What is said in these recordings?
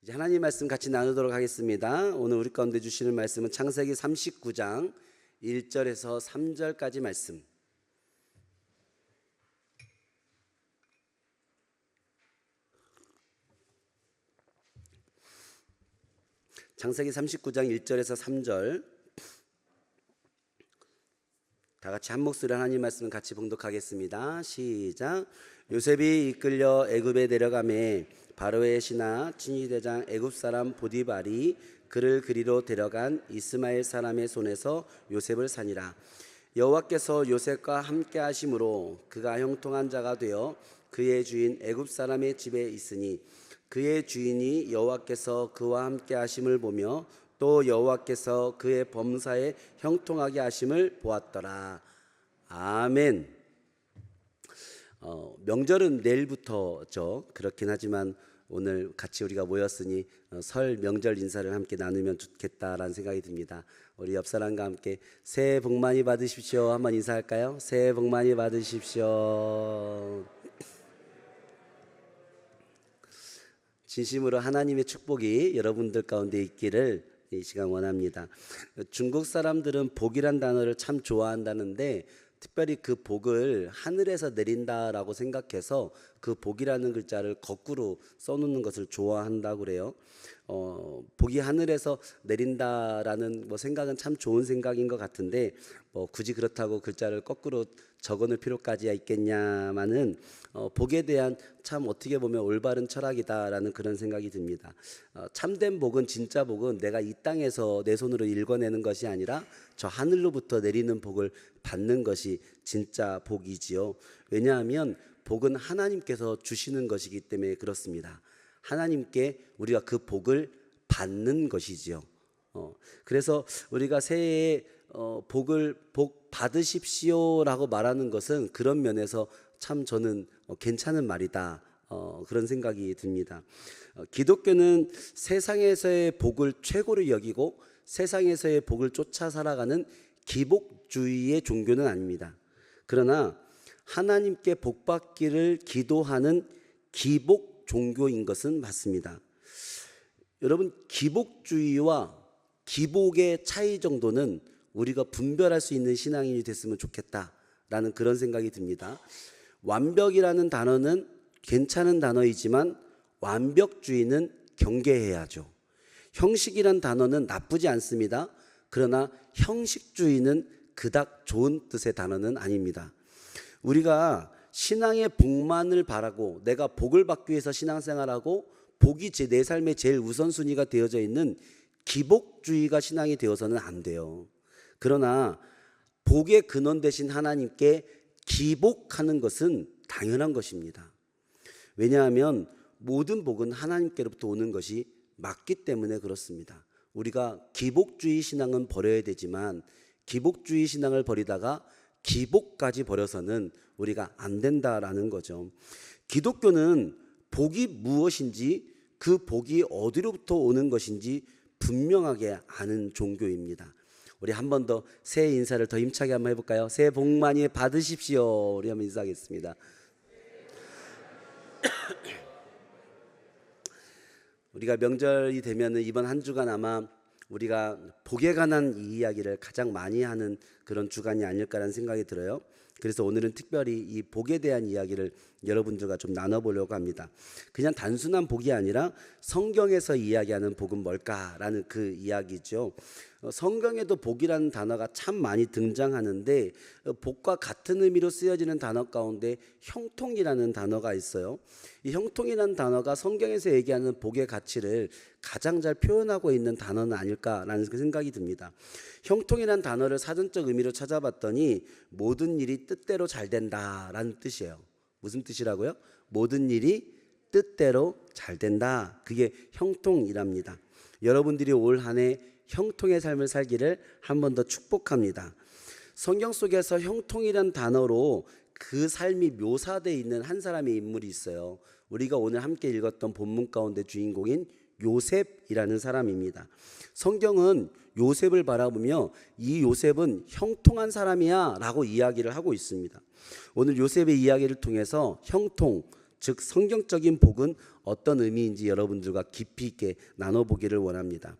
이제 하나님 말씀 같이 나누도록 하겠습니다. 오늘 우리 가운데 주시는 말씀은 창세기 39장 1절에서 3절까지 말씀. 창세기 39장 1절에서 3절 다 같이 한 목소리로 하나님 말씀을 같이 봉독하겠습니다. 시작. 요셉이 이끌려 애굽에 내려가매 바로의 신하 친위대장 애굽 사람 보디발이 그를 그리로 데려간 이스마엘 사람의 손에서 요셉을 사니라. 여호와께서 요셉과 함께 하심으로 그가 형통한 자가 되어 그의 주인 애굽 사람의 집에 있으니 그의 주인이 여호와께서 그와 함께 하심을 보며 또 여호와께서 그의 범사에 형통하게 하심을 보았더라. 아멘. 명절은 내일부터죠. 그렇긴 하지만 오늘 같이 우리가 모였으니 설 명절 인사를 함께 나누면 좋겠다라는 생각이 듭니다. 우리 옆 사람과 함께 새해 복 많이 받으십시오. 한번 인사할까요? 새해 복 많이 받으십시오. 진심으로 하나님의 축복이 여러분들 가운데 있기를 이 시간 원합니다. 중국 사람들은 복이란 단어를 참 좋아한다는데 특별히 그 복을 하늘에서 내린다라고 생각해서 그 복이라는 글자를 거꾸로 써놓는 것을 좋아한다고 그래요. 복이 하늘에서 내린다라는 생각은 참 좋은 생각인 것 같은데 굳이 그렇다고 글자를 거꾸로 적어놓을 필요까지야 있겠냐마는 복에 대한 참 어떻게 보면 올바른 철학이다라는 그런 생각이 듭니다. 참된 복은, 진짜 복은 내가 이 땅에서 내 손으로 읽어내는 것이 아니라 저 하늘로부터 내리는 복을 받는 것이 진짜 복이지요. 왜냐하면 복은 하나님께서 주시는 것이기 때문에 그렇습니다. 하나님께 우리가 그 복을 받는 것이지요. 그래서 우리가 새해에 복 받으십시오라고 말하는 것은 그런 면에서 참 저는 괜찮은 말이다. 그런 생각이 듭니다. 기독교는 세상에서의 복을 최고로 여기고 세상에서의 복을 쫓아 살아가는 기복주의의 종교는 아닙니다. 그러나 하나님께 복 받기를 기도하는 기복 종교인 것은 맞습니다. 여러분, 기복주의와 기복의 차이 정도는 우리가 분별할 수 있는 신앙인이 됐으면 좋겠다라는 그런 생각이 듭니다. 완벽이라는 단어는 괜찮은 단어이지만 완벽주의는 경계해야죠. 형식이란 단어는 나쁘지 않습니다. 그러나 형식주의는 그닥 좋은 뜻의 단어는 아닙니다. 우리가 신앙의 복만을 바라고 내가 복을 받기 위해서 신앙생활하고 복이 내 삶의 제일 우선순위가 되어져 있는 기복주의가 신앙이 되어서는 안 돼요. 그러나 복의 근원 되신 하나님께 기복하는 것은 당연한 것입니다. 왜냐하면 모든 복은 하나님께로부터 오는 것이 맞기 때문에 그렇습니다. 우리가 기복주의 신앙은 버려야 되지만 기복주의 신앙을 버리다가 기복까지 버려서는 우리가 안 된다라는 거죠. 기독교는 복이 무엇인지 그 복이 어디로부터 오는 것인지 분명하게 아는 종교입니다. 우리 한 번 더 새해 인사를 더 힘차게 한번 해볼까요? 새해 복 많이 받으십시오. 우리 한번 인사하겠습니다. 우리가 명절이 되면 이번 한 주간 아마 우리가 복에 관한 이 이야기를 가장 많이 하는 그런 주간이 아닐까라는 생각이 들어요. 그래서 오늘은 특별히 이 복에 대한 이야기를 여러분들과 좀 나눠보려고 합니다. 그냥 단순한 복이 아니라 성경에서 이야기하는 복은 뭘까라는 그 이야기죠. 성경에도 복이라는 단어가 참 많이 등장하는데 복과 같은 의미로 쓰여지는 단어 가운데 형통이라는 단어가 있어요. 이 형통이라는 단어가 성경에서 얘기하는 복의 가치를 가장 잘 표현하고 있는 단어는 아닐까라는 생각이 듭니다. 형통이라는 단어를 사전적 의미로 찾아봤더니 모든 일이 뜻대로 잘 된다라는 뜻이에요. 무슨 뜻이라고요? 모든 일이 뜻대로 잘 된다. 그게 형통이랍니다. 여러분들이 올 한 해 형통의 삶을 살기를 한 번 더 축복합니다. 성경 속에서 형통이란 단어로 그 삶이 묘사되어 있는 한 사람의 인물이 있어요. 우리가 오늘 함께 읽었던 본문 가운데 주인공인 요셉이라는 사람입니다. 성경은 요셉을 바라보며 이 요셉은 형통한 사람이야 라고 이야기를 하고 있습니다. 오늘 요셉의 이야기를 통해서 형통, 즉 성경적인 복은 어떤 의미인지 여러분들과 깊이 있게 나눠보기를 원합니다.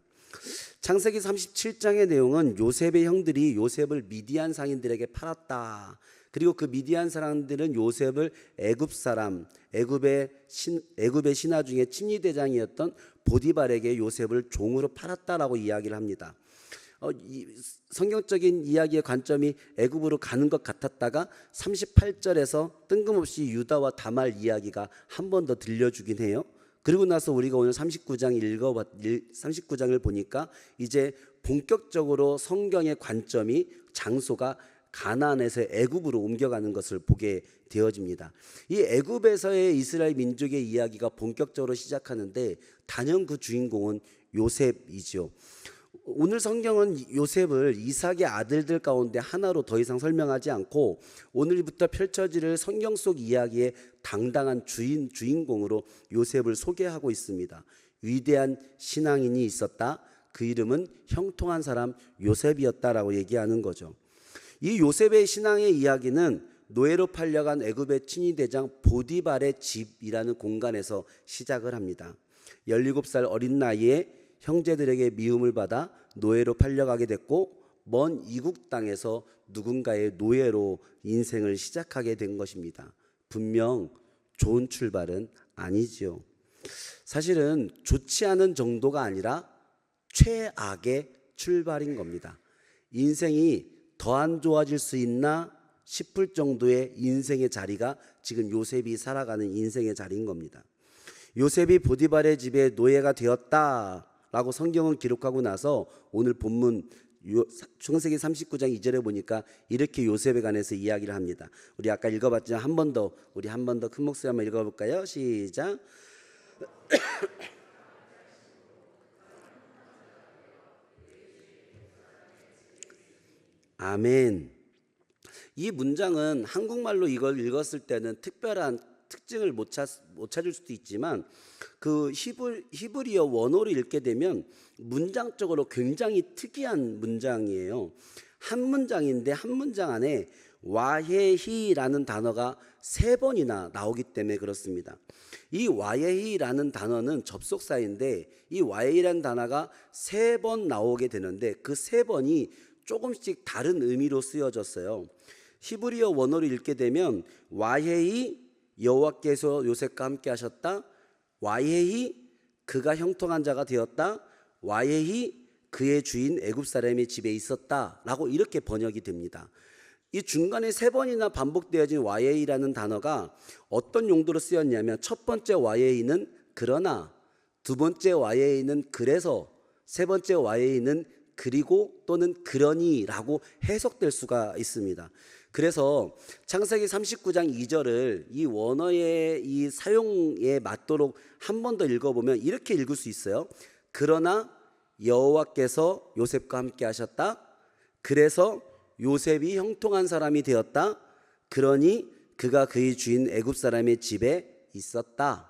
창세기 37장의 내용은 요셉의 형들이 요셉을 미디안 상인들에게 팔았다. 그리고 그 미디안 사람들은 요셉을 애굽의 신하 중에 친위대장이었던 보디발에게 요셉을 종으로 팔았다라고 이야기를 합니다. 성경적인 이야기의 관점이 애굽으로 가는 것 같았다가 38절에서 뜬금없이 유다와 다말 이야기가 한 번 더 들려주긴 해요. 그리고 나서 우리가 오늘 39장을 보니까 이제 본격적으로 성경의 관점이 장소가 가나안에서 애굽으로 옮겨가는 것을 보게 되어집니다. 이 애굽에서의 이스라엘 민족의 이야기가 본격적으로 시작하는데 단연 그 주인공은 요셉이죠. 오늘 성경은 요셉을 이삭의 아들들 가운데 하나로 더 이상 설명하지 않고 오늘부터 펼쳐질 성경 속 이야기의 당당한 주인공으로 요셉을 소개하고 있습니다. 위대한 신앙인이 있었다. 그 이름은 형통한 사람 요셉이었다라고 얘기하는 거죠. 이 요셉의 신앙의 이야기는 노예로 팔려간 애굽의 친위대장 보디발의 집이라는 공간에서 시작을 합니다. 17살 어린 나이에 형제들에게 미움을 받아 노예로 팔려가게 됐고 먼 이국 땅에서 누군가의 노예로 인생을 시작하게 된 것입니다. 분명 좋은 출발은 아니지요. 사실은 좋지 않은 정도가 아니라 최악의 출발인 겁니다. 인생이 더 안 좋아질 수 있나 싶을 정도의 인생의 자리가 지금 요셉이 살아가는 인생의 자리인 겁니다. 요셉이 보디발의 집에 노예가 되었다라고 성경은 기록하고 나서 오늘 본문 창세기 39장 2절에 보니까 이렇게 요셉에 관해서 이야기를 합니다. 우리 아까 읽어봤지만 한 번 더 큰 목소리 한번 읽어볼까요? 시작. 아멘. 이 문장은 한국말로 이걸 읽었을 때는 특별한 특징을 못 찾을 수도 있지만 그 히브리어 원어로 읽게 되면 문장적으로 굉장히 특이한 문장이에요. 한 문장인데 한 문장 안에 와헤히라는 단어가 3번이나 나오기 때문에 그렇습니다. 이 와헤히라는 단어는 접속사인데 이 와헤히라는 단어가 3번 나오게 되는데 그 3번이 조금씩 다른 의미로 쓰여졌어요. 히브리어 원어로 읽게 되면 와헤히 여호와께서 요셉과 함께 하셨다. 와헤히 그가 형통한 자가 되었다. 와헤히 그의 주인 애굽 사람의 집에 있었다라고 이렇게 번역이 됩니다. 이 중간에 3번이나 반복되어진 와헤히라는 단어가 어떤 용도로 쓰였냐면 첫 번째 와헤히는 그러나, 두 번째 와헤히는 그래서, 세 번째 와헤히는 그리고 또는 그러니라고 해석될 수가 있습니다. 그래서 창세기 39장 2절을 이 원어의 이 사용에 맞도록 한 번 더 읽어보면 이렇게 읽을 수 있어요. 그러나 여호와께서 요셉과 함께 하셨다. 그래서 요셉이 형통한 사람이 되었다. 그러니 그가 그의 주인 애굽 사람의 집에 있었다.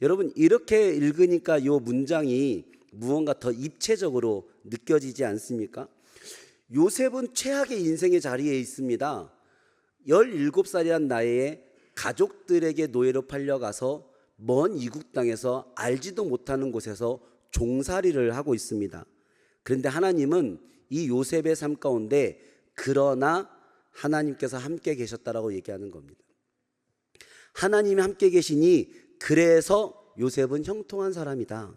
여러분 이렇게 읽으니까 이 문장이 무언가 더 입체적으로 느껴지지 않습니까? 요셉은 최악의 인생의 자리에 있습니다. 17살이란 나이에 가족들에게 노예로 팔려가서 먼 이국 땅에서 알지도 못하는 곳에서 종살이를 하고 있습니다. 그런데 하나님은 이 요셉의 삶 가운데 그러나 하나님께서 함께 계셨다라고 얘기하는 겁니다. 하나님이 함께 계시니 그래서 요셉은 형통한 사람이다.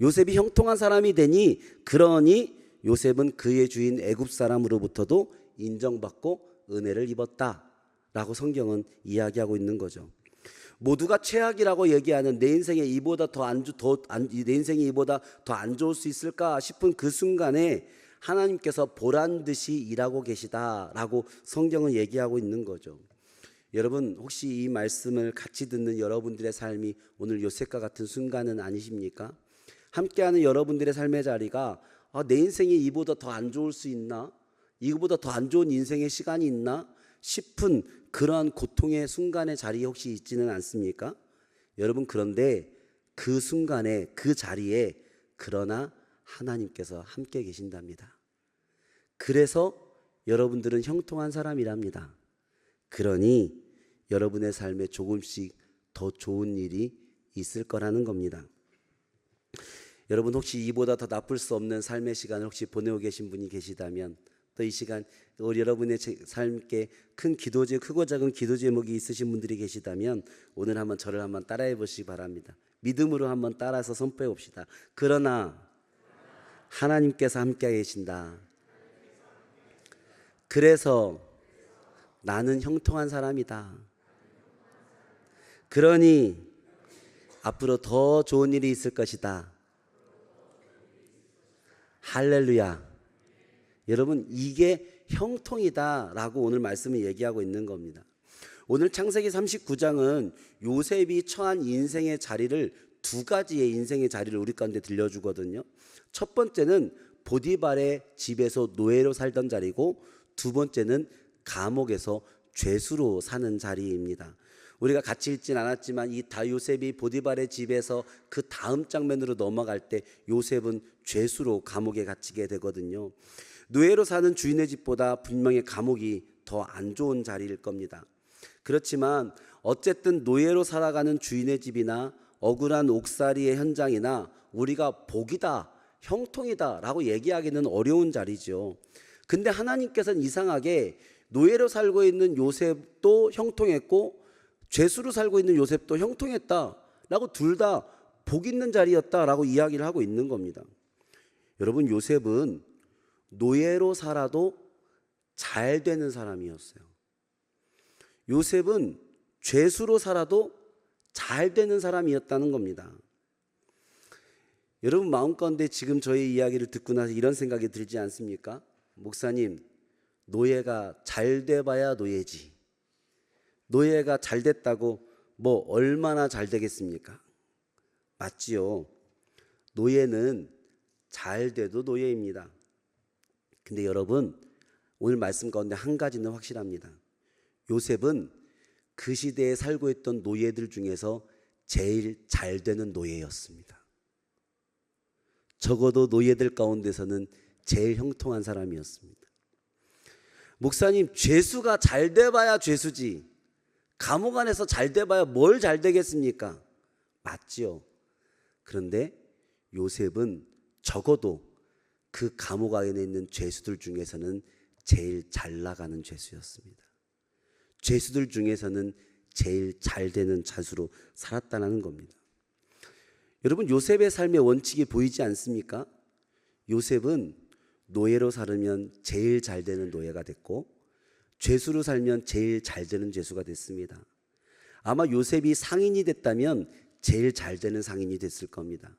요셉이 형통한 사람이 되니 그러니 요셉은 그의 주인 애굽 사람으로부터도 인정받고 은혜를 입었다라고 성경은 이야기하고 있는 거죠. 모두가 최악이라고 얘기하는 내 인생에 이보다 더 안 좋을 수 있을까 싶은 그 순간에 하나님께서 보란 듯이 일하고 계시다라고 성경은 얘기하고 있는 거죠. 여러분 혹시 이 말씀을 같이 듣는 여러분들의 삶이 오늘 요셉과 같은 순간은 아니십니까? 함께하는 여러분들의 삶의 자리가 내 인생이 이보다 더 안 좋을 수 있나? 이거보다 더 안 좋은 인생의 시간이 있나? 싶은 그러한 고통의 순간의 자리에 혹시 있지는 않습니까? 여러분 그런데 그 순간에 그 자리에 그러나 하나님께서 함께 계신답니다. 그래서 여러분들은 형통한 사람이랍니다. 그러니 여러분의 삶에 조금씩 더 좋은 일이 있을 거라는 겁니다. 여러분 혹시 이보다 더 나쁠 수 없는 삶의 시간을 혹시 보내고 계신 분이 계시다면 또 이 시간 우리 여러분의 삶께 큰 기도제 크고 작은 기도 제목이 있으신 분들이 계시다면 오늘 한번 저를 한번 따라해 보시기 바랍니다. 믿음으로 한번 따라서 선포해 봅시다. 그러나 하나님께서 함께 계신다. 그래서 나는 형통한 사람이다. 그러니 앞으로 더 좋은 일이 있을 것이다. 할렐루야. 여러분 이게 형통이다라고 오늘 말씀을 얘기하고 있는 겁니다. 오늘 창세기 39장은 요셉이 처한 인생의 자리를 두 가지의 인생의 자리를 우리 가운데 들려주거든요. 첫 번째는 보디발의 집에서 노예로 살던 자리고 두 번째는 감옥에서 죄수로 사는 자리입니다. 우리가 같이 읽진 않았지만 이 요셉이 보디발의 집에서 그 다음 장면으로 넘어갈 때 요셉은 죄수로 감옥에 갇히게 되거든요. 노예로 사는 주인의 집보다 분명히 감옥이 더 안 좋은 자리일 겁니다. 그렇지만 어쨌든 노예로 살아가는 주인의 집이나 억울한 옥살이의 현장이나 우리가 복이다, 형통이다 라고 얘기하기는 어려운 자리죠. 근데 하나님께서는 이상하게 노예로 살고 있는 요셉도 형통했고 죄수로 살고 있는 요셉도 형통했다라고 둘 다 복 있는 자리였다라고 이야기를 하고 있는 겁니다. 여러분 요셉은 노예로 살아도 잘 되는 사람이었어요. 요셉은 죄수로 살아도 잘 되는 사람이었다는 겁니다. 여러분 마음 가운데 지금 저의 이야기를 듣고 나서 이런 생각이 들지 않습니까? 목사님, 노예가 잘 돼봐야 노예지. 노예가 잘 됐다고 뭐 얼마나 잘 되겠습니까? 맞지요. 노예는 잘 돼도 노예입니다. 근데 여러분 오늘 말씀 가운데 한 가지는 확실합니다. 요셉은 그 시대에 살고 있던 노예들 중에서 제일 잘 되는 노예였습니다. 적어도 노예들 가운데서는 제일 형통한 사람이었습니다. 목사님, 죄수가 잘 돼봐야 죄수지 감옥 안에서 잘 돼봐야 뭘 잘 되겠습니까? 맞지요. 그런데 요셉은 적어도 그 감옥 안에 있는 죄수들 중에서는 제일 잘 나가는 죄수였습니다. 죄수들 중에서는 제일 잘 되는 자수로 살았다는 겁니다. 여러분 요셉의 삶의 원칙이 보이지 않습니까? 요셉은 노예로 살면 제일 잘 되는 노예가 됐고 죄수로 살면 제일 잘 되는 죄수가 됐습니다. 아마 요셉이 상인이 됐다면 제일 잘 되는 상인이 됐을 겁니다.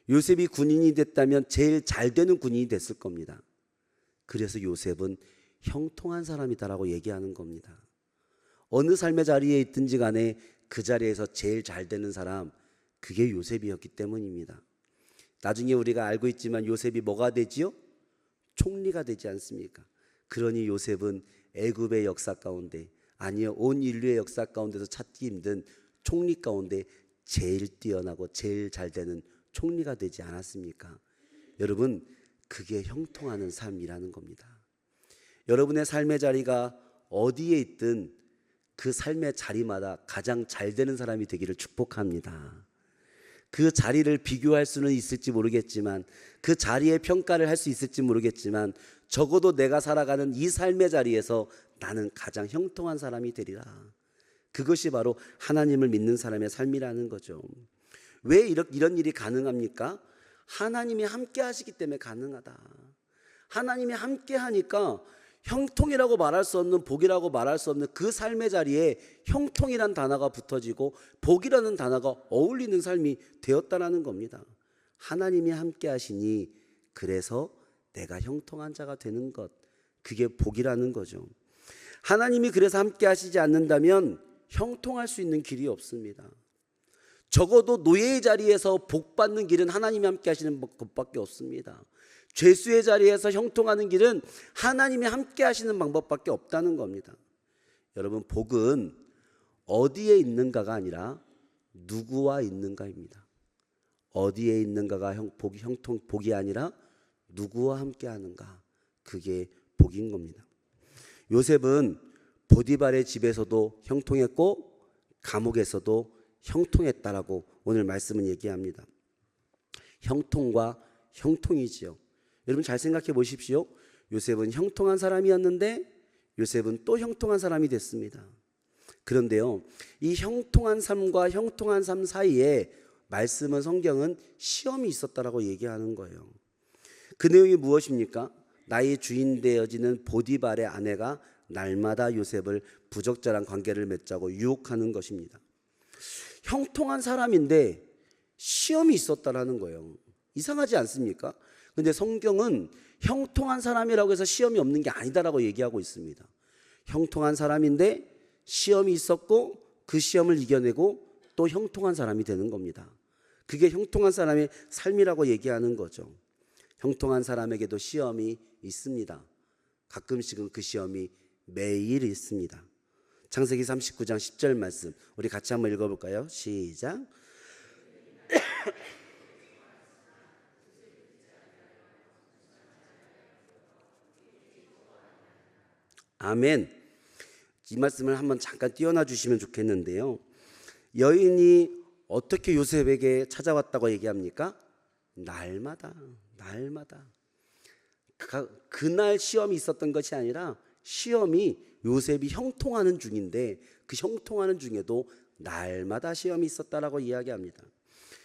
요셉이 군인이 됐다면 제일 잘 되는 군인이 됐을 겁니다. 그래서 요셉은 형통한 사람이다라고 얘기하는 겁니다. 어느 삶의 자리에 있든지 간에 그 자리에서 제일 잘 되는 사람, 그게 요셉이었기 때문입니다. 나중에 우리가 알고 있지만 요셉이 뭐가 되지요? 총리가 되지 않습니까? 그러니 요셉은 애굽의 역사 가운데, 아니요 온 인류의 역사 가운데서 찾기 힘든 총리 가운데 제일 뛰어나고 제일 잘 되는 총리가 되지 않았습니까? 여러분 그게 형통하는 삶이라는 겁니다. 여러분의 삶의 자리가 어디에 있든 그 삶의 자리마다 가장 잘 되는 사람이 되기를 축복합니다. 그 자리를 비교할 수는 있을지 모르겠지만 그 자리의 평가를 할 수 있을지 모르겠지만 적어도 내가 살아가는 이 삶의 자리에서 나는 가장 형통한 사람이 되리라. 그것이 바로 하나님을 믿는 사람의 삶이라는 거죠. 왜 이런 일이 가능합니까? 하나님이 함께 하시기 때문에 가능하다. 하나님이 함께 하니까 형통이라고 말할 수 없는, 복이라고 말할 수 없는 그 삶의 자리에 형통이란 단어가 붙어지고 복이라는 단어가 어울리는 삶이 되었다라는 겁니다. 하나님이 함께 하시니 그래서 내가 형통한 자가 되는 것, 그게 복이라는 거죠. 하나님이 그래서 함께 하시지 않는다면 형통할 수 있는 길이 없습니다. 적어도 노예의 자리에서 복 받는 길은 하나님이 함께 하시는 것밖에 없습니다. 죄수의 자리에서 형통하는 길은 하나님이 함께 하시는 방법밖에 없다는 겁니다. 여러분 복은 어디에 있는가가 아니라 누구와 있는가입니다. 어디에 있는가가 복이 아니라 누구와 함께 하는가, 그게 복인 겁니다. 요셉은 보디발의 집에서도 형통했고 감옥에서도 형통했다라고 오늘 말씀은 얘기합니다. 형통과 형통이지요. 여러분 잘 생각해 보십시오. 요셉은 형통한 사람이었는데 요셉은 또 형통한 사람이 됐습니다. 그런데요, 이 형통한 삶과 형통한 삶 사이에 말씀은, 성경은 시험이 있었다라고 얘기하는 거예요. 그 내용이 무엇입니까? 나의 주인 되어지는 보디발의 아내가 날마다 요셉을 부적절한 관계를 맺자고 유혹하는 것입니다. 형통한 사람인데 시험이 있었다라는 거예요. 이상하지 않습니까? 근데 성경은 형통한 사람이라고 해서 시험이 없는 게 아니다라고 얘기하고 있습니다. 형통한 사람인데 시험이 있었고 그 시험을 이겨내고 또 형통한 사람이 되는 겁니다. 그게 형통한 사람의 삶이라고 얘기하는 거죠. 형통한 사람에게도 시험이 있습니다. 가끔씩은 그 시험이 매일 있습니다. 창세기 39장 10절 말씀 우리 같이 한번 읽어볼까요? 시작. 아멘. 이 말씀을 한번 잠깐 띄워놔 주시면 좋겠는데요. 여인이 어떻게 요셉에게 찾아왔다고 얘기합니까? 날마다. 그날 시험이 있었던 것이 아니라 시험이 요셉이 형통하는 중인데 그 형통하는 중에도 날마다 시험이 있었다라고 이야기합니다.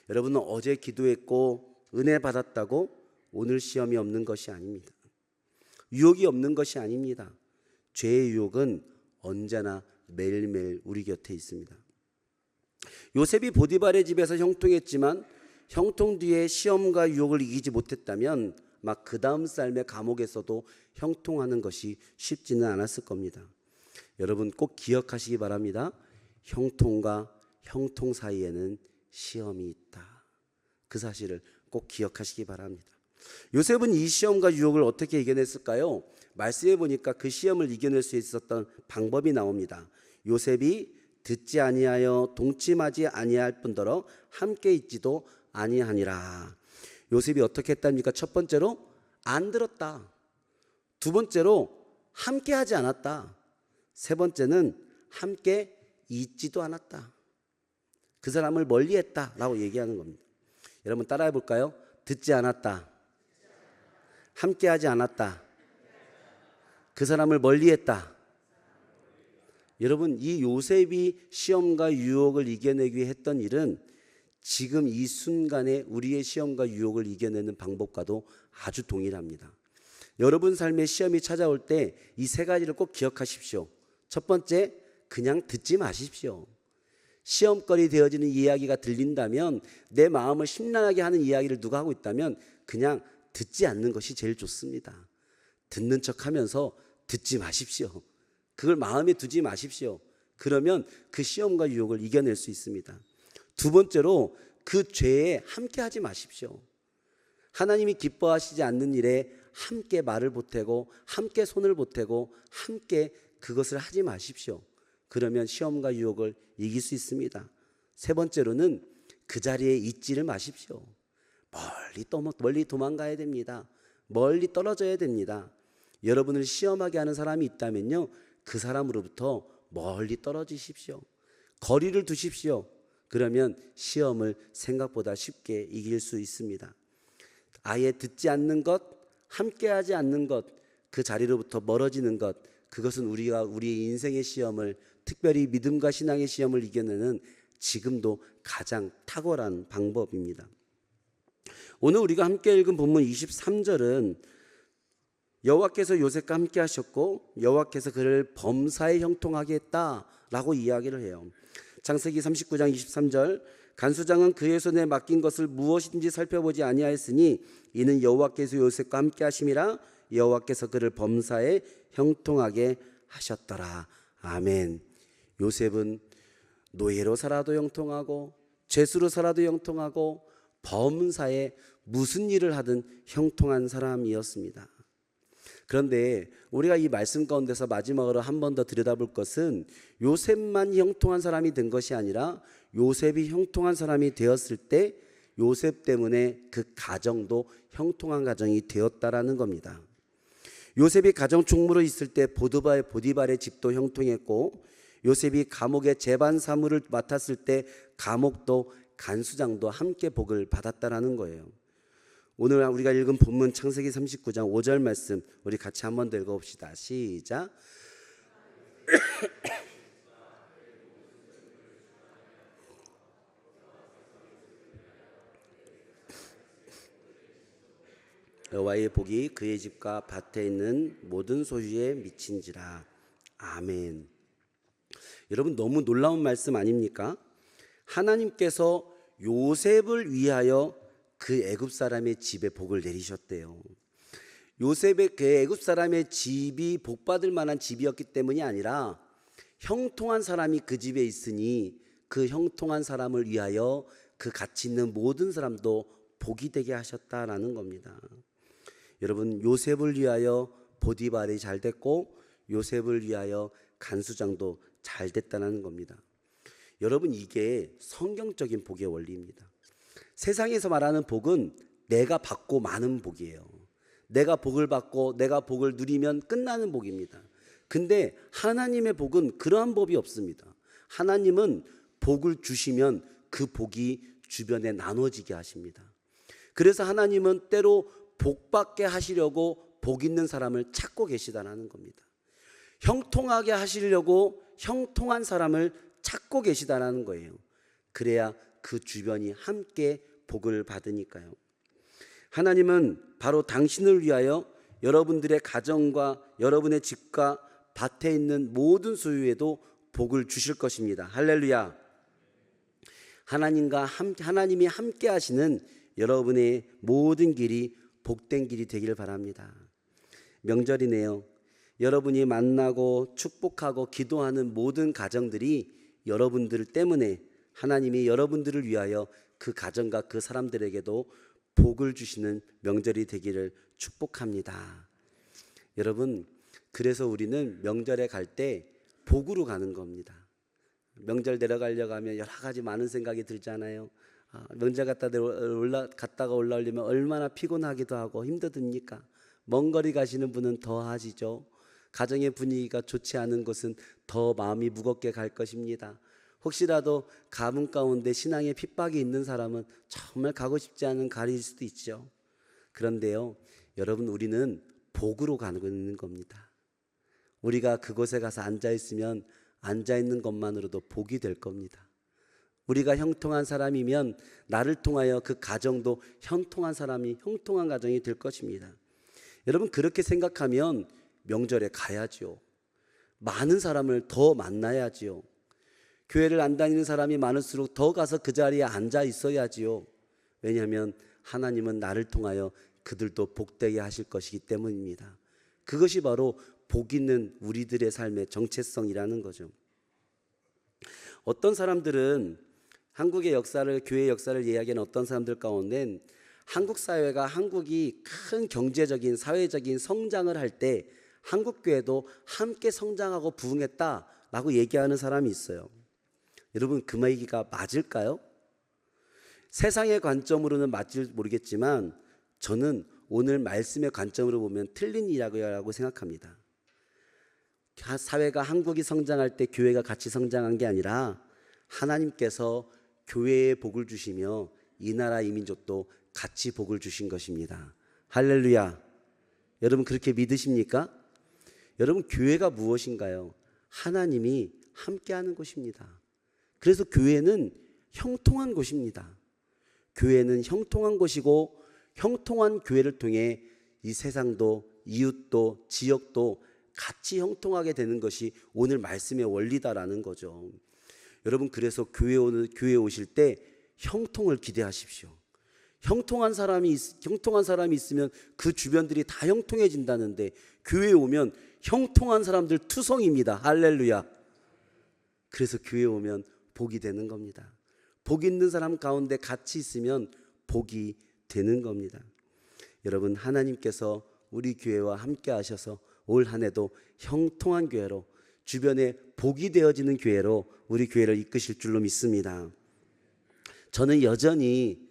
여러분은 어제 기도했고 은혜 받았다고 오늘 시험이 없는 것이 아닙니다. 유혹이 없는 것이 아닙니다. 죄의 유혹은 언제나 매일매일 우리 곁에 있습니다. 요셉이 보디발의 집에서 형통했지만 형통 뒤에 시험과 유혹을 이기지 못했다면 막 그 다음 삶의 감옥에서도 형통하는 것이 쉽지는 않았을 겁니다. 여러분 꼭 기억하시기 바랍니다. 형통과 형통 사이에는 시험이 있다. 그 사실을 꼭 기억하시기 바랍니다. 요셉은 이 시험과 유혹을 어떻게 이겨냈을까요? 말씀해 보니까 그 시험을 이겨낼 수 있었던 방법이 나옵니다. 요셉이 듣지 아니하여 동침하지 아니할 뿐더러 함께 있지도 아니하니라. 요셉이 어떻게 했답니까? 첫 번째로 안 들었다. 두 번째로 함께 하지 않았다. 세 번째는 함께 있지도 않았다. 그 사람을 멀리했다라고 얘기하는 겁니다. 여러분 따라해 볼까요? 듣지 않았다. 함께 하지 않았다. 그 사람을 멀리했다. 여러분 이 요셉이 시험과 유혹을 이겨내기 위해 했던 일은 지금 이 순간에 우리의 시험과 유혹을 이겨내는 방법과도 아주 동일합니다. 여러분 삶에 시험이 찾아올 때 이 세 가지를 꼭 기억하십시오. 첫 번째, 그냥 듣지 마십시오. 시험거리 되어지는 이야기가 들린다면, 내 마음을 심란하게 하는 이야기를 누가 하고 있다면 그냥 듣지 않는 것이 제일 좋습니다. 듣는 척하면서 듣지 마십시오. 그걸 마음에 두지 마십시오. 그러면 그 시험과 유혹을 이겨낼 수 있습니다. 두 번째로 그 죄에 함께 하지 마십시오. 하나님이 기뻐하시지 않는 일에 함께 말을 보태고 함께 손을 보태고 함께 그것을 하지 마십시오. 그러면 시험과 유혹을 이길 수 있습니다. 세 번째로는 그 자리에 있지를 마십시오. 멀리 도망가야 됩니다. 멀리 떨어져야 됩니다. 여러분을 시험하게 하는 사람이 있다면요, 그 사람으로부터 멀리 떨어지십시오. 거리를 두십시오. 그러면 시험을 생각보다 쉽게 이길 수 있습니다. 아예 듣지 않는 것, 함께하지 않는 것, 그 자리로부터 멀어지는 것, 그것은 우리가 우리의 인생의 시험을, 특별히 믿음과 신앙의 시험을 이겨내는 지금도 가장 탁월한 방법입니다. 오늘 우리가 함께 읽은 본문 23절은 여호와께서 요셉과 함께 하셨고 여호와께서 그를 범사에 형통하게 했다라고 이야기를 해요. 창세기 39장 23절, 간수장은 그의 손에 맡긴 것을 무엇인지 살펴보지 아니하였으니 이는 여호와께서 요셉과 함께 하심이라. 여호와께서 그를 범사에 형통하게 하셨더라. 아멘. 요셉은 노예로 살아도 형통하고 죄수로 살아도 형통하고 범사에 무슨 일을 하든 형통한 사람이었습니다. 그런데 우리가 이 말씀 가운데서 마지막으로 한 번 더 들여다볼 것은 요셉만 형통한 사람이 된 것이 아니라 요셉이 형통한 사람이 되었을 때 요셉 때문에 그 가정도 형통한 가정이 되었다라는 겁니다. 요셉이 가정 총무로 있을 때 보디발의 집도 형통했고 요셉이 감옥의 재반 사무를 맡았을 때 감옥도 간수장도 함께 복을 받았다라는 거예요. 오늘 우리가 읽은 본문 창세기 39장 5절 말씀 우리 같이 한번 더 읽어봅시다. 시작. 여호와의 복이 그의 집과 밭에 있는 모든 소유에 미친지라. 아멘. 여러분, 너무 놀라운 말씀 아닙니까? 하나님께서 요셉을 위하여 그 애굽 사람의 집에 복을 내리셨대요. 요셉의 그 애굽 사람의 집이 복 받을 만한 집이었기 때문이 아니라 형통한 사람이 그 집에 있으니 그 형통한 사람을 위하여 그 가치 있는 모든 사람도 복이 되게 하셨다라는 겁니다. 여러분, 요셉을 위하여 보디발이 잘 됐고 요셉을 위하여 간수장도 잘 됐다는 겁니다. 여러분, 이게 성경적인 복의 원리입니다. 세상에서 말하는 복은 내가 받고 마는 복이에요. 내가 복을 받고 내가 복을 누리면 끝나는 복입니다. 근데 하나님의 복은 그러한 법이 없습니다. 하나님은 복을 주시면 그 복이 주변에 나눠지게 하십니다. 그래서 하나님은 때로 복 받게 하시려고 복 있는 사람을 찾고 계시다는 겁니다. 형통하게 하시려고 형통한 사람을 찾고 계시다는 거예요. 그래야 그 주변이 함께 복을 받으니까요. 하나님은 바로 당신을 위하여 여러분들의 가정과 여러분의 집과 밭에 있는 모든 소유에도 복을 주실 것입니다. 할렐루야. 하나님이 함께 하시는 여러분의 모든 길이 복된 길이 되길 바랍니다. 명절이네요. 여러분이 만나고 축복하고 기도하는 모든 가정들이 여러분들 때문에 하나님이 여러분들을 위하여 그 가정과 그 사람들에게도 복을 주시는 명절이 되기를 축복합니다. 여러분, 그래서 우리는 명절에 갈 때 복으로 가는 겁니다. 명절 내려가려고 하면 여러 가지 많은 생각이 들잖아요. 명절 갔다가 올라오려면 얼마나 피곤하기도 하고 힘듭니까? 먼 거리 가시는 분은 더 하시죠. 가정의 분위기가 좋지 않은 곳은 더 마음이 무겁게 갈 것입니다. 혹시라도 가문 가운데 신앙의 핍박이 있는 사람은 정말 가고 싶지 않은 가리일 수도 있죠. 그런데요, 여러분, 우리는 복으로 가는 겁니다. 우리가 그곳에 가서 앉아있으면 앉아있는 것만으로도 복이 될 겁니다. 우리가 형통한 사람이면 나를 통하여 그 가정도 형통한 사람이 형통한 가정이 될 것입니다. 여러분, 그렇게 생각하면 명절에 가야지요. 많은 사람을 더 만나야지요. 교회를 안 다니는 사람이 많을수록 더 가서 그 자리에 앉아 있어야지요. 왜냐하면 하나님은 나를 통하여 그들도 복되게 하실 것이기 때문입니다. 그것이 바로 복 있는 우리들의 삶의 정체성이라는 거죠. 어떤 사람들은 한국의 역사를, 교회의 역사를 이야기하는 어떤 사람들 가운데는 한국 사회가 한국이 큰 경제적인 사회적인 성장을 할 때 한국 교회도 함께 성장하고 부흥했다라고 얘기하는 사람이 있어요. 여러분, 그 얘기가 맞을까요? 세상의 관점으로는 맞을지 모르겠지만 저는 오늘 말씀의 관점으로 보면 틀린 일이라고 생각합니다. 사회가 한국이 성장할 때 교회가 같이 성장한 게 아니라 하나님께서 교회에 복을 주시며 이 나라 이 민족도 같이 복을 주신 것입니다. 할렐루야. 여러분, 그렇게 믿으십니까? 여러분, 교회가 무엇인가요? 하나님이 함께하는 곳입니다. 그래서 교회는 형통한 곳입니다. 교회는 형통한 곳이고 형통한 교회를 통해 이 세상도 이웃도 지역도 같이 형통하게 되는 것이 오늘 말씀의 원리다라는 거죠. 여러분, 그래서 교회 오실 때 형통을 기대하십시오. 형통한 사람이 있으면 그 주변들이 다 형통해진다는데 교회에 오면 형통한 사람들 투성입니다. 할렐루야. 그래서 교회에 오면 복이 되는 겁니다. 복 있는 사람 가운데 같이 있으면 복이 되는 겁니다. 여러분, 하나님께서 우리 교회와 함께 하셔서 올 한 해도 형통한 교회로, 주변에 복이 되어지는 교회로 우리 교회를 이끄실 줄로 믿습니다. 저는 여전히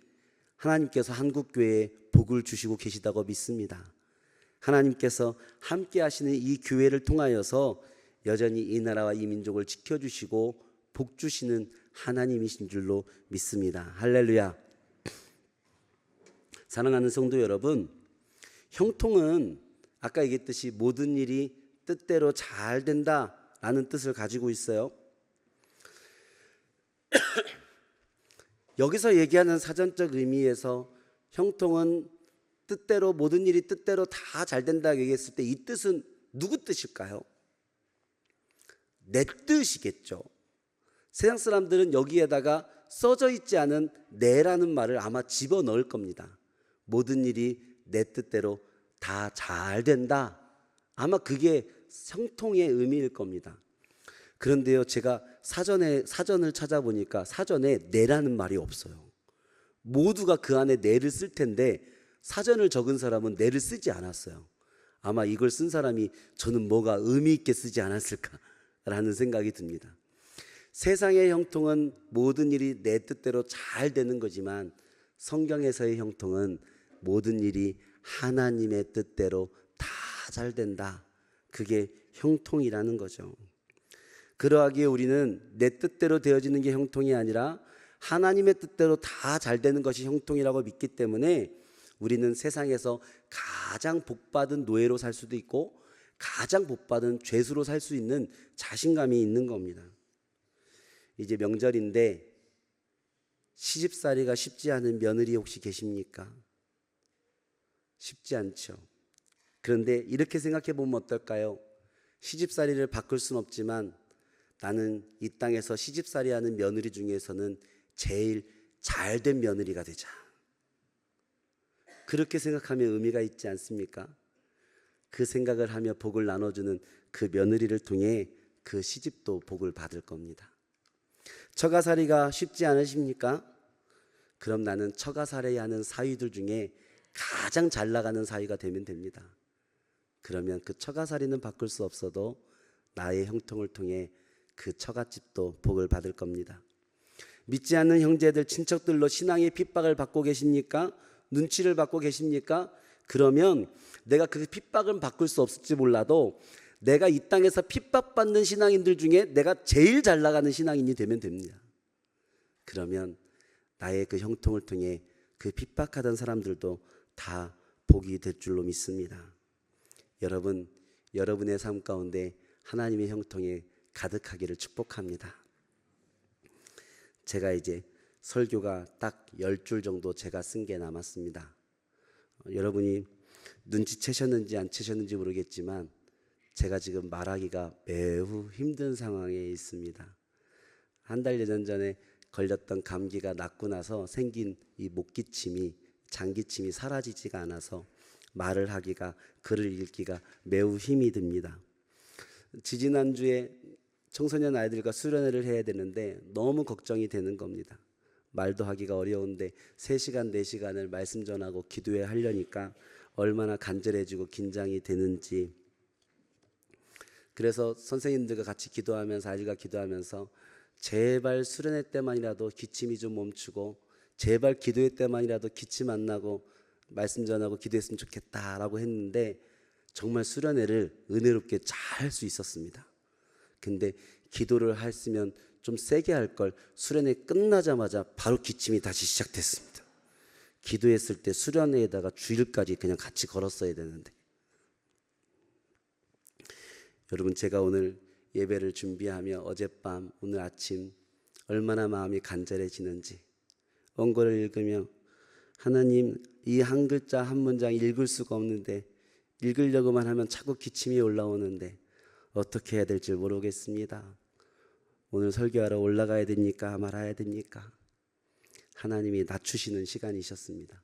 하나님께서 한국교회에 복을 주시고 계시다고 믿습니다. 하나님께서 함께 하시는 이 교회를 통하여서 여전히 이 나라와 이 민족을 지켜주시고 복 주시는 하나님이신 줄로 믿습니다. 할렐루야. 사랑하는 성도 여러분, 형통은 아까 얘기했듯이 모든 일이 뜻대로 잘 된다라는 뜻을 가지고 있어요. 여기서 얘기하는 사전적 의미에서 형통은 뜻대로 모든 일이 뜻대로 다 잘 된다 얘기했을 때 이 뜻은 누구 뜻일까요? 내 뜻이겠죠. 세상 사람들은 여기에다가 써져 있지 않은 내라는 말을 아마 집어넣을 겁니다. 모든 일이 내 뜻대로 다 잘 된다. 아마 그게 형통의 의미일 겁니다. 그런데요, 제가 사전을 찾아보니까 사전에 내라는 말이 없어요. 모두가 그 안에 내를 쓸 텐데 사전을 적은 사람은 내를 쓰지 않았어요. 아마 이걸 쓴 사람이 저는 뭐가 의미 있게 쓰지 않았을까라는 생각이 듭니다. 세상의 형통은 모든 일이 내 뜻대로 잘 되는 거지만 성경에서의 형통은 모든 일이 하나님의 뜻대로 다 잘 된다. 그게 형통이라는 거죠. 그러하기에 우리는 내 뜻대로 되어지는 게 형통이 아니라 하나님의 뜻대로 다 잘 되는 것이 형통이라고 믿기 때문에 우리는 세상에서 가장 복받은 노예로 살 수도 있고 가장 복받은 죄수로 살 수 있는 자신감이 있는 겁니다. 이제 명절인데 시집살이가 쉽지 않은 며느리 혹시 계십니까? 쉽지 않죠. 그런데 이렇게 생각해 보면 어떨까요? 시집살이를 바꿀 순 없지만 나는 이 땅에서 시집살이하는 며느리 중에서는 제일 잘된 며느리가 되자. 그렇게 생각하면 의미가 있지 않습니까? 그 생각을 하며 복을 나눠주는 그 며느리를 통해 그 시집도 복을 받을 겁니다. 처가살이가 쉽지 않으십니까? 그럼 나는 처가살이하는 사위들 중에 가장 잘 나가는 사위가 되면 됩니다. 그러면 그 처가살이는 바꿀 수 없어도 나의 형통을 통해 그 처갓집도 복을 받을 겁니다. 믿지 않는 형제들, 친척들로 신앙의 핍박을 받고 계십니까? 눈치를 받고 계십니까? 그러면 내가 그 핍박은 바꿀 수 없을지 몰라도 내가 이 땅에서 핍박받는 신앙인들 중에 내가 제일 잘 나가는 신앙인이 되면 됩니다. 그러면 나의 그 형통을 통해 그 핍박하던 사람들도 다 복이 될 줄로 믿습니다. 여러분, 여러분의 삶 가운데 하나님의 형통에 가득하기를 축복합니다. 제가 이제 설교가 딱 10줄 정도 제가 쓴 게 남았습니다. 여러분이 눈치채셨는지 안 채셨는지 모르겠지만 제가 지금 말하기가 매우 힘든 상황에 있습니다. 한 달 전에 걸렸던 감기가 낫고 나서 생긴 이 목기침이, 장기침이 사라지지가 않아서 말을 하기가, 글을 읽기가 매우 힘이 듭니다. 지지난주에 청소년 아이들과 수련회를 해야 되는데 너무 걱정이 되는 겁니다. 말도 하기가 어려운데 3시간, 4시간을 말씀 전하고 기도회 하려니까 얼마나 간절해지고 긴장이 되는지. 그래서 선생님들과 같이 기도하면서, 아이들과 기도하면서 제발 수련회 때만이라도 기침이 좀 멈추고 제발 기도회 때만이라도 기침 안 나고 말씀 전하고 기도했으면 좋겠다라고 했는데 정말 수련회를 은혜롭게 잘 할 수 있었습니다. 근데 기도를 했으면 좀 세게 할 걸 수련회 끝나자마자 바로 기침이 다시 시작됐습니다. 기도했을 때 수련회에다가 주일까지 그냥 같이 걸었어야 되는데. 여러분, 제가 오늘 예배를 준비하며 어젯밤 오늘 아침 얼마나 마음이 간절해지는지 원고를 읽으며 하나님, 이 한 글자 한 문장 읽을 수가 없는데 읽으려고만 하면 자꾸 기침이 올라오는데 어떻게 해야 될지 모르겠습니다. 오늘 설교하러 올라가야 됩니까? 말아야 됩니까? 하나님이 낮추시는 시간이셨습니다.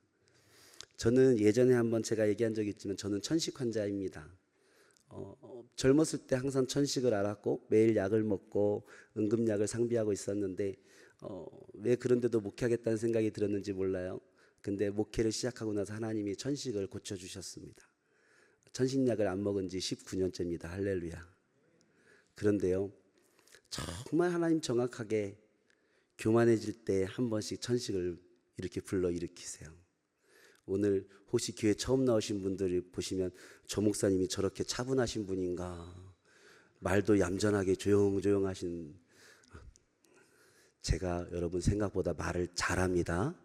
저는 예전에 한번 제가 얘기한 적이 있지만 저는 천식 환자입니다. 젊었을 때 항상 천식을 앓았고 매일 약을 먹고 응급약을 상비하고 있었는데 왜 그런데도 목회하겠다는 생각이 들었는지 몰라요. 근데 목회를 시작하고 나서 하나님이 천식을 고쳐주셨습니다. 천식약을 안 먹은 지 19년째입니다. 할렐루야. 그런데요, 정말 하나님 정확하게 교만해질 때 한 번씩 천식을 이렇게 불러일으키세요. 오늘 혹시 교회 처음 나오신 분들이 보시면 저 목사님이 저렇게 차분하신 분인가, 말도 얌전하게 조용조용하신, 제가 여러분 생각보다 말을 잘합니다.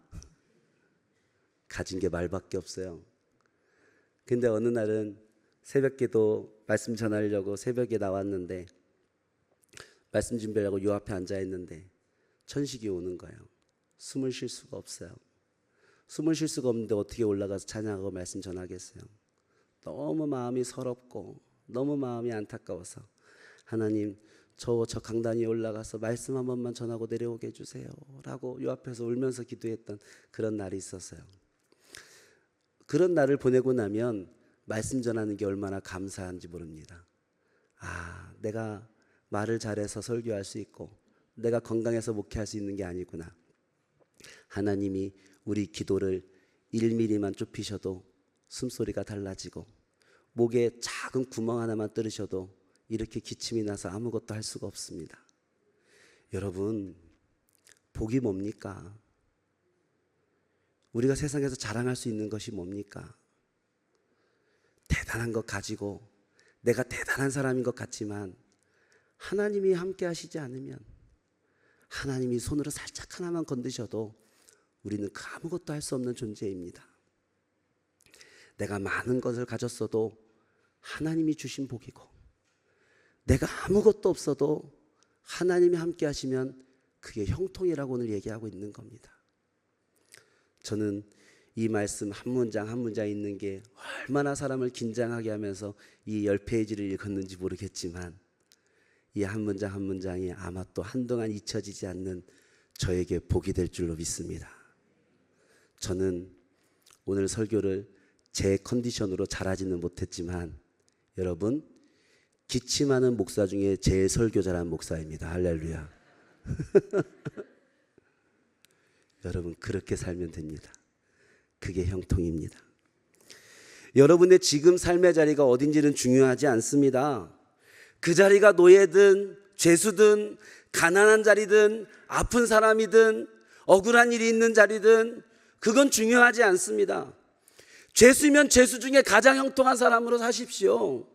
가진 게 말밖에 없어요. 근데 어느 날은 새벽기도 말씀 전하려고 새벽에 나왔는데, 말씀 준비하려고 요 앞에 앉아 있는데 천식이 오는 거예요. 숨을 쉴 수가 없어요. 숨을 쉴 수가 없는데 어떻게 올라가서 찬양하고 말씀 전하겠어요. 너무 마음이 서럽고 너무 마음이 안타까워서, 하나님 저 강단 위에 올라가서 말씀 한 번만 전하고 내려오게 해주세요 라고 요 앞에서 울면서 기도했던 그런 날이 있었어요. 그런 날을 보내고 나면 말씀 전하는 게 얼마나 감사한지 모릅니다. 내가 말을 잘해서 설교할 수 있고 내가 건강해서 목회할 수 있는 게 아니구나. 하나님이 우리 기도를 1mm만 좁히셔도 숨소리가 달라지고, 목에 작은 구멍 하나만 뚫으셔도 이렇게 기침이 나서 아무것도 할 수가 없습니다. 여러분, 복이 뭡니까? 우리가 세상에서 자랑할 수 있는 것이 뭡니까? 대단한 것 가지고 내가 대단한 사람인 것 같지만 하나님이 함께 하시지 않으면, 하나님이 손으로 살짝 하나만 건드셔도 우리는 그 아무것도 할 수 없는 존재입니다. 내가 많은 것을 가졌어도 하나님이 주신 복이고, 내가 아무것도 없어도 하나님이 함께 하시면 그게 형통이라고 오늘 얘기하고 있는 겁니다. 저는 이 말씀 한 문장 한 문장 읽는 게 얼마나 사람을 긴장하게 하면서 이 10페이지를 읽었는지 모르겠지만, 이 한 문장 한 문장이 아마 또 한동안 잊혀지지 않는 저에게 복이 될 줄로 믿습니다. 저는 오늘 설교를 제 컨디션으로 잘하지는 못했지만, 여러분, 기침하는 목사 중에 제일 설교 잘하는 목사입니다. 할렐루야. 여러분, 그렇게 살면 됩니다. 그게 형통입니다. 여러분의 지금 삶의 자리가 어딘지는 중요하지 않습니다. 그 자리가 노예든 죄수든 가난한 자리든 아픈 사람이든 억울한 일이 있는 자리든 그건 중요하지 않습니다. 죄수면 죄수 중에 가장 형통한 사람으로 사십시오.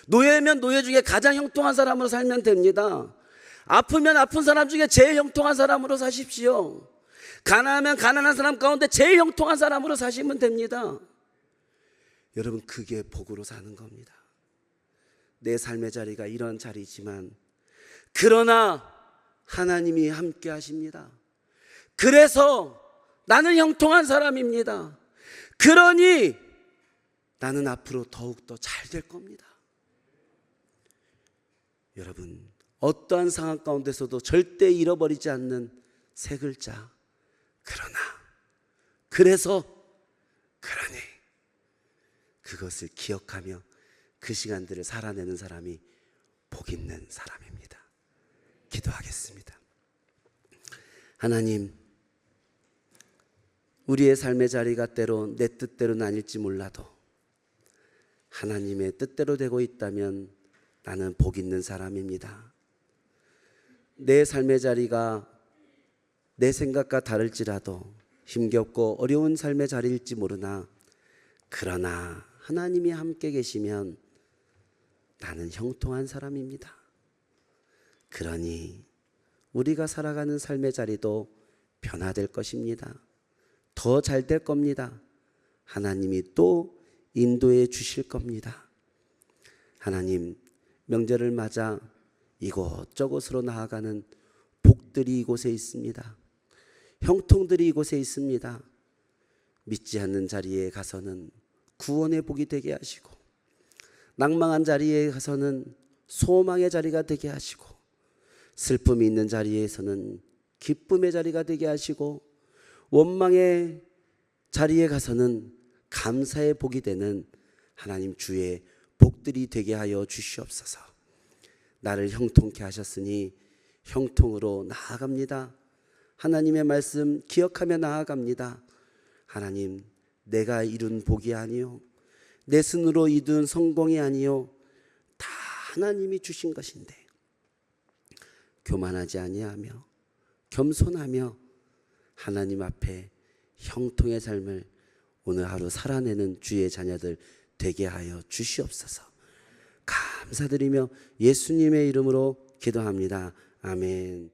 노예면 노예 중에 가장 형통한 사람으로 살면 됩니다. 아프면 아픈 사람 중에 제일 형통한 사람으로 사십시오. 가난하면 가난한 사람 가운데 제일 형통한 사람으로 사시면 됩니다. 여러분, 그게 복으로 사는 겁니다. 내 삶의 자리가 이런 자리지만, 그러나 하나님이 함께 하십니다. 그래서 나는 형통한 사람입니다. 그러니 나는 앞으로 더욱더 잘 될 겁니다. 여러분, 어떠한 상황 가운데서도 절대 잃어버리지 않는 세 글자, 그러나, 그래서, 그러니, 그것을 기억하며 그 시간들을 살아내는 사람이 복 있는 사람입니다. 기도하겠습니다. 하나님, 우리의 삶의 자리가 때로 내 뜻대로는 아닐지 몰라도 하나님의 뜻대로 되고 있다면 나는 복 있는 사람입니다. 내 삶의 자리가 내 생각과 다를지라도 힘겹고 어려운 삶의 자리일지 모르나, 그러나 하나님이 함께 계시면 나는 형통한 사람입니다. 그러니 우리가 살아가는 삶의 자리도 변화될 것입니다. 더 잘 될 겁니다. 하나님이 또 인도해 주실 겁니다. 하나님, 명절을 맞아 이곳저곳으로 나아가는 복들이 이곳에 있습니다. 형통들이 이곳에 있습니다. 믿지 않는 자리에 가서는 구원의 복이 되게 하시고, 낭망한 자리에 가서는 소망의 자리가 되게 하시고, 슬픔이 있는 자리에서는 기쁨의 자리가 되게 하시고, 원망의 자리에 가서는 감사의 복이 되는 하나님 주의 복들이 되게 하여 주시옵소서. 나를 형통케 하셨으니 형통으로 나아갑니다. 하나님의 말씀 기억하며 나아갑니다. 하나님, 내가 이룬 복이 아니요, 내 손으로 이룬 성공이 아니요, 다 하나님이 주신 것인데 교만하지 아니하며 겸손하며 하나님 앞에 형통의 삶을 오늘 하루 살아내는 주의 자녀들 되게 하여 주시옵소서. 감사드리며 예수님의 이름으로 기도합니다. 아멘.